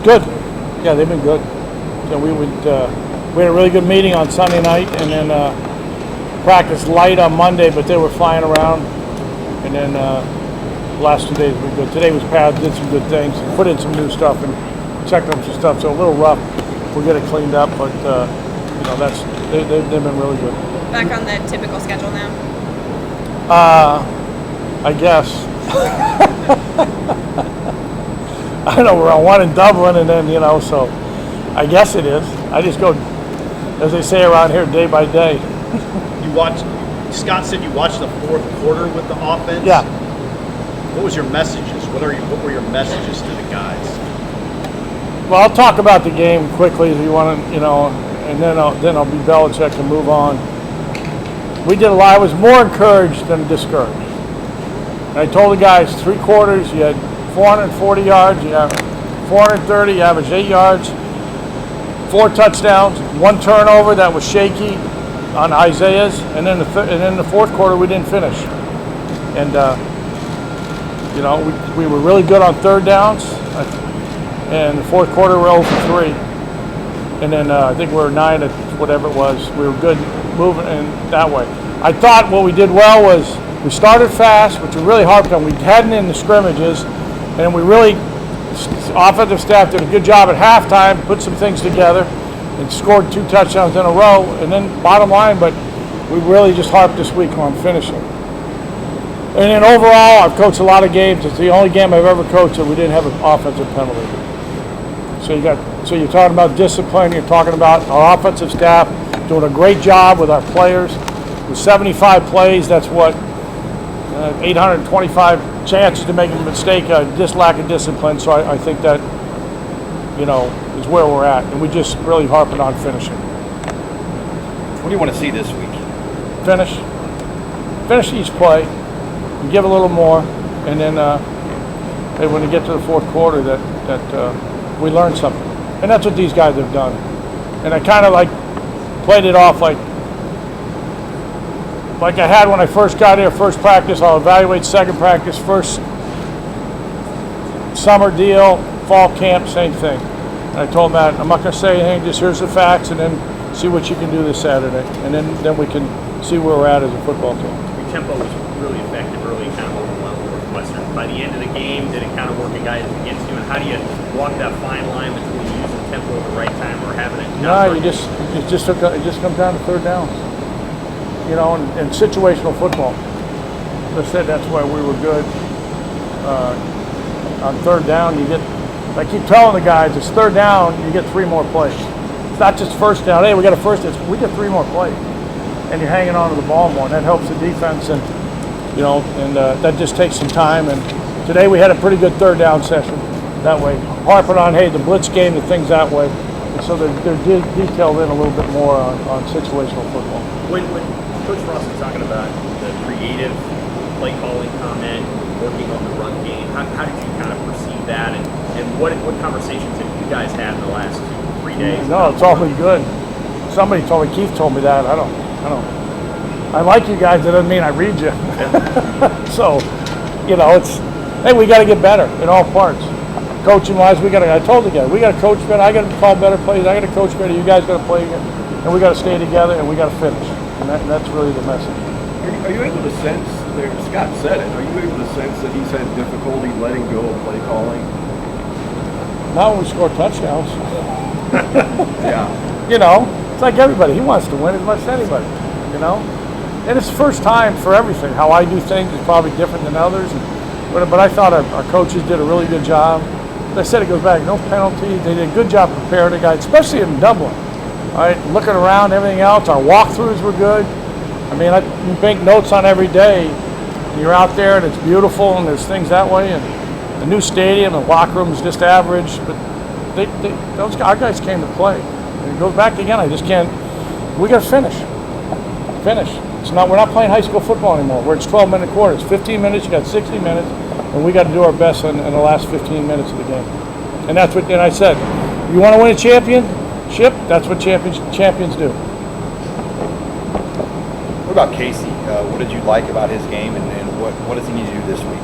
Good. Yeah, they've been good. So we had a really good meeting on Sunday night, and then practiced light on Monday, but they were flying around. And then last 2 days were good. Today was Pat did some good things, put in some new stuff, and checked up some stuff. So a little rough. We'll get it cleaned up, but they've been really good. Back on the typical schedule now. I guess. I don't know, we're on one in Dublin, and then, so I guess it is. I just go, as they say around here, day by day. Scott said you watched the fourth quarter with the offense? Yeah. What was your messages? What were your messages to the guys? Well, I'll talk about the game quickly if you want to, and then I'll be Belichick and move on. We did a lot. I was more encouraged than discouraged. And I told the guys 3 quarters, you had 440 yards, you have 430, you averaged 8 yards, 4 touchdowns, 1 turnover that was shaky on Isaiah's, and then the fourth quarter we didn't finish. And we were really good on third downs, and the fourth quarter we were 0 for 3. And then I think we were 9 at whatever it was. We were good moving in that way. I thought what we did well was we started fast, which we really harped on. We hadn't in the scrimmages, and we really, offensive staff did a good job at halftime, put some things together, and scored 2 touchdowns in a row. And then bottom line, but we really just harped this week on finishing. And then overall, I've coached a lot of games. It's the only game I've ever coached that we didn't have an offensive penalty. So you're talking about discipline. You're talking about our offensive staff doing a great job with our players. With 75 plays, that's what 825 chances to make a mistake. Just lack of discipline. So I think that is where we're at, and we just really harping on finishing. What do you want to see this week? Finish each play, and give a little more, and then when you get to the fourth quarter, that we learn something, and that's what these guys have done. And I kind of played it off like I had when I first got here. First practice, I'll evaluate. Second practice, first summer deal, fall camp, same thing. And I told Matt, I'm not going to say anything, just here's the facts, and then see what you can do this Saturday. And then we can see where we're at as a football team. Your tempo was really effective early, kind of overwhelmed Northwestern. By the end of the game, did it kind of work guys against you? And how do you walk that fine line between using tempo at the right time or having it not? No, it just comes down to third downs. And situational football. As I said, that's why we were good. On third down, I keep telling the guys, it's third down, you get 3 more plays. It's not just first down. Hey, we got a first. We get 3 more plays, and you're hanging on to the ball more, and that helps the defense. And that just takes some time. And today we had a pretty good third down session that way, harping on the blitz game, the things that way. And so they're detailed in a little bit more on situational football. When Coach Frost is talking about the creative play calling comment, working on the run game, how did you kind of perceive that, and what conversations have you guys had in the last 2-3 days? No, it's all been good. Somebody told me, Keith told me that. I don't. I like you guys. That doesn't mean I read you. So, it's we got to get better in all parts. Coaching wise, I told the guys, we got to coach better. I got to call better plays. I got to coach better. You guys got to play again, and we got to stay together, and we got to finish. And that's really the message. Are you able to sense there? Scott said it. Are you able to sense that he's had difficulty letting go of play calling? Not when we score touchdowns. Yeah. It's like everybody. He wants to win as much as anybody. And it's the first time for everything. How I do things is probably different than others. But I thought our coaches did a really good job. As I said, it goes back, no penalties. They did a good job preparing the guys, especially in Dublin. All right, looking around, everything else. Our walkthroughs were good. I you make notes on every day. You're out there and it's beautiful and there's things that way. And the new stadium, the locker room is just average. But our guys came to play. And it goes back again. I just can't. We got to finish. We're not playing high school football anymore. Where it's 12-minute quarters, 15 minutes. You got 60 minutes, and we got to do our best in the last 15 minutes of the game. And that's what. And I said, you want to win a championship? That's what champions do. What about Casey? What did you like about his game, and what does he need to do this week?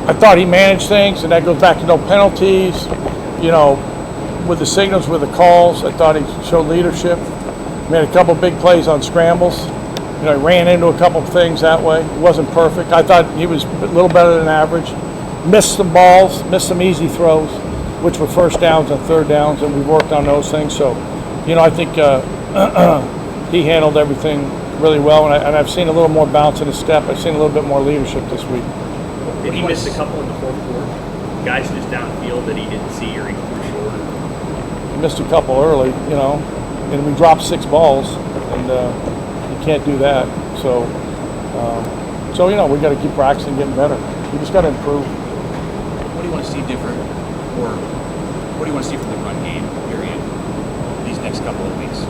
I thought he managed things, and that goes back to no penalties, you know, with the signals, with the calls. I thought he showed leadership. Made a couple big plays on scrambles. You know, he ran into a couple of things that way. It wasn't perfect. I thought he was a little better than average. Missed some balls, missed some easy throws, which were first downs and third downs, and we worked on those things. So, you know, I think he handled everything really well, and I've seen a little more bounce in his step. I've seen a little bit more leadership this week. Did he miss a couple in the fourth quarter? Guys just downfield that he didn't see or he threw short? He missed a couple early, you know, and we dropped 6 balls, and you can't do that. So, you know, we got to keep practicing, getting better. We just got to improve. What do you want to see different, or what do you want to see from the run game period these next couple of weeks?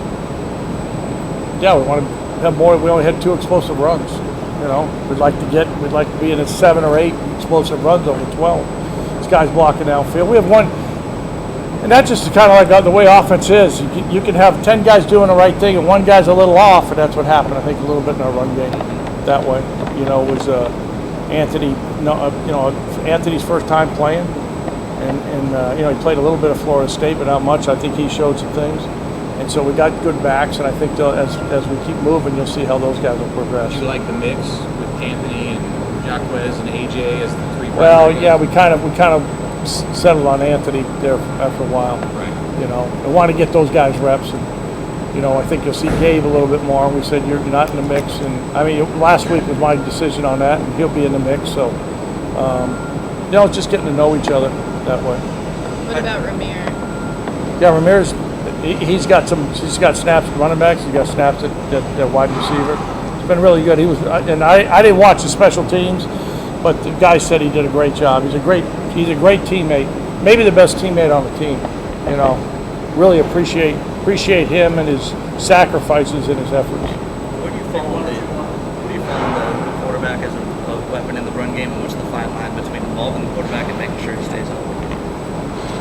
Yeah, we want to have more. We only had 2 explosive runs. You know, we'd like to be in a 7 or 8 explosive runs over 12. This guy's blocking downfield. We have one, and that's just kind of like the way offense is. You can have 10 guys doing the right thing, and one guy's a little off, and that's what happened. I think a little bit in our run game that way. You know, it was Anthony. You know, Anthony's first time playing, and you know, he played a little bit of Florida State, but not much. I think he showed some things. And so we got good backs, and I think as we keep moving, you'll see how those guys will progress. Do you like the mix with Anthony and Jacquez and AJ as the 3? Well, yeah, we kind of settled on Anthony there after a while. Right. You know, I want to get those guys reps, and you know, I think you'll see Gabe a little bit more. We said you're not in the mix, and I mean, last week was my decision on that, and he'll be in the mix. So, you know, just getting to know each other that way. What about Ramir? Yeah, Ramirez. He's got snaps at running backs. He's got snaps at wide receiver. It's been really good. He was, and I didn't watch the special teams, but the guy said he did a great job. He's a great teammate. Maybe the best teammate on the team. You know, really appreciate him and his sacrifices and his efforts. What do you follow the quarterback as a weapon in the run game, and what's the fine line between involving the quarterback and making sure he stays up?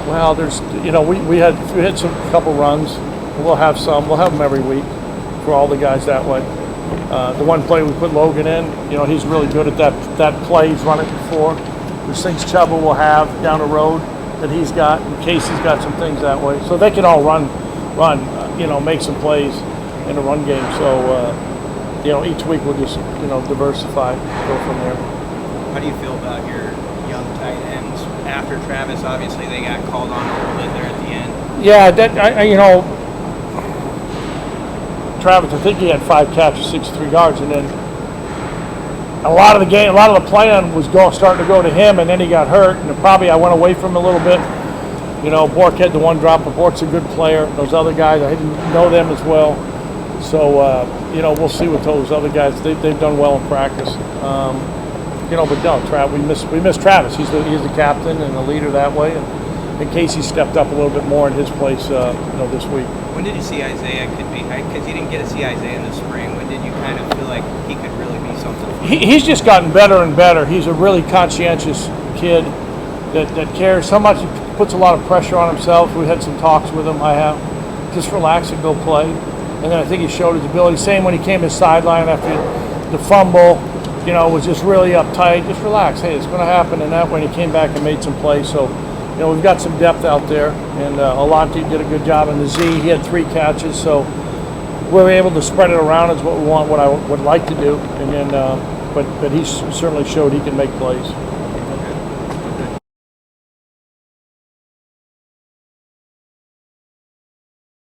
Well, there's, you know, we had some couple runs. We'll have them every week for all the guys that way. The one play we put Logan in, you know, he's really good at that play. He's run it before. There's things Chuba will have down the road that he's got, and Casey's got some things that way. So they can all run, you know, make some plays in the run game. So, you know, each week we'll just, you know, diversify, go from there. How do you feel about your young tight ends? After Travis, obviously they got called on a little bit there at the end. Yeah, you know, Travis, I think he had 5 catches, 63 yards, and then a lot of the plan was starting to go to him, and then he got hurt, and probably I went away from him a little bit. You know, Bork had the one drop, but Bork's a good player. Those other guys, I didn't know them as well. So, you know, we'll see with those other guys. They've done well in practice. You know, but no, we miss Travis. He's the captain and the leader that way, and Casey stepped up a little bit more in his place, you know, this week. When did you see Isaiah could be? Because you didn't get to see Isaiah in the spring. When did you kind of feel like he could really be something? He's just gotten better and better. He's a really conscientious kid that cares so much. He puts a lot of pressure on himself. We had some talks with him. I have just relax and go play, and then I think he showed his ability. Same when he came to the sideline after the fumble. You know, was just really uptight. Just relax. Hey, it's going to happen. And that when he came back and made some plays. So, you know, we've got some depth out there. And Alante did a good job in the Z. He had 3 catches. So we're able to spread it around is what we want, what I would like to do. And then, but he certainly showed he can make plays.